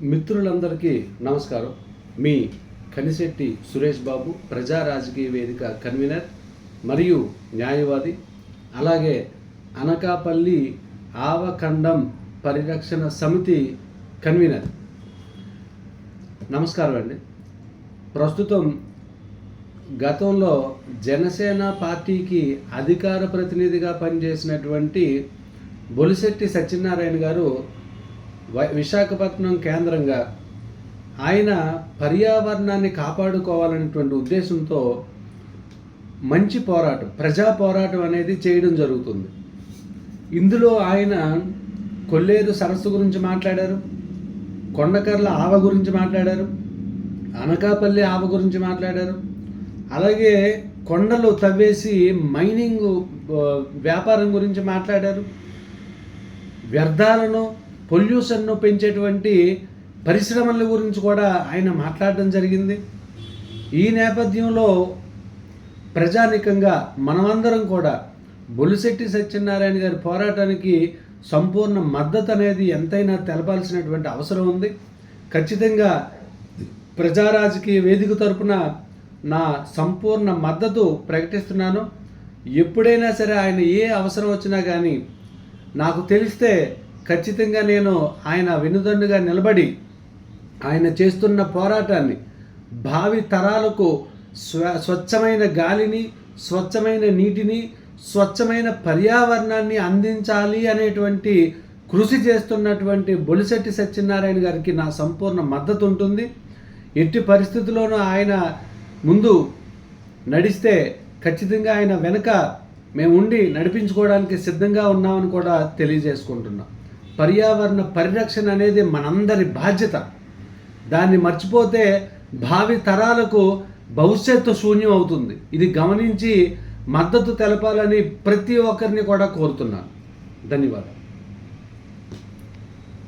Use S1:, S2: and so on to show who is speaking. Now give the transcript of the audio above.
S1: మిత్రులందరికీ నమస్కారం. మీ కనిశెట్టి సురేష్ బాబు, ప్రజా రాజకీయ వేదిక కన్వీనర్ మరియు న్యాయవాది, అలాగే అనకాపల్లి ఆవకండం పరిరక్షణ సమితి కన్వీనర్. నమస్కారం అండి. ప్రస్తుతం గతంలో జనసేన పార్టీకి అధికార ప్రతినిధిగా పనిచేసినటువంటి బొలిశెట్టి సత్యనారాయణ గారు విశాఖపట్నం కేంద్రంగా ఆయన పర్యావరణాన్ని కాపాడుకోవాలనేటువంటి ఉద్దేశంతో మంచి పోరాటం, ప్రజా పోరాటం అనేది చేయడం జరుగుతుంది. ఇందులో ఆయన కొల్లేరు సరస్సు గురించి మాట్లాడారు, కొండకర్ల ఆవ గురించి మాట్లాడారు, అనకాపల్లి ఆవ గురించి మాట్లాడారు, అలాగే కొండలు తవ్వేసి మైనింగ్ వ్యాపారం గురించి మాట్లాడారు, వ్యర్థాలను పొల్యూషన్ను పెంచేటువంటి పరిశ్రమల గురించి కూడా ఆయన మాట్లాడడం జరిగింది. ఈ నేపథ్యంలో ప్రజానికంగా మనమందరం కూడా బొలిశెట్టి సత్యనారాయణ గారి పోరాటానికి సంపూర్ణ మద్దతు అనేది ఎంతైనా తెలపాల్సినటువంటి అవసరం ఉంది. ఖచ్చితంగా ప్రజా రాజకీయ వేదిక తరపున నా సంపూర్ణ మద్దతు ప్రకటిస్తున్నాను. ఎప్పుడైనా సరే ఆయన ఏ అవసరం వచ్చినా కానీ నాకు తెలిస్తే ఖచ్చితంగా నేను ఆయన వెన్నుదన్నుగా నిలబడి ఆయన చేస్తున్న పోరాటాన్ని భావి తరాలకు స్వచ్ఛమైన గాలిని, స్వచ్ఛమైన నీటిని, స్వచ్ఛమైన పర్యావరణాన్ని అందించాలి అనేటువంటి కృషి చేస్తున్నటువంటి బొలిశెట్టి సత్యనారాయణ గారికి నా సంపూర్ణ మద్దతు ఉంటుంది. ఎట్టి పరిస్థితుల్లోనూ ఆయన ముందు నడిస్తే ఖచ్చితంగా ఆయన వెనుక మేము ఉండి నడిపించుకోవడానికి సిద్ధంగా ఉన్నామని కూడా తెలియజేసుకుంటున్నాం. పర్యావరణ పరిరక్షణ అనేది మనందరి బాధ్యత. దాన్ని మర్చిపోతే భావి తరాలకు భవిష్యత్తు శూన్యం అవుతుంది. ఇది గమనించి మద్దతు తెలపాలని ప్రతి ఒక్కరిని కూడా కోరుతున్నాను. ధన్యవాదాలు.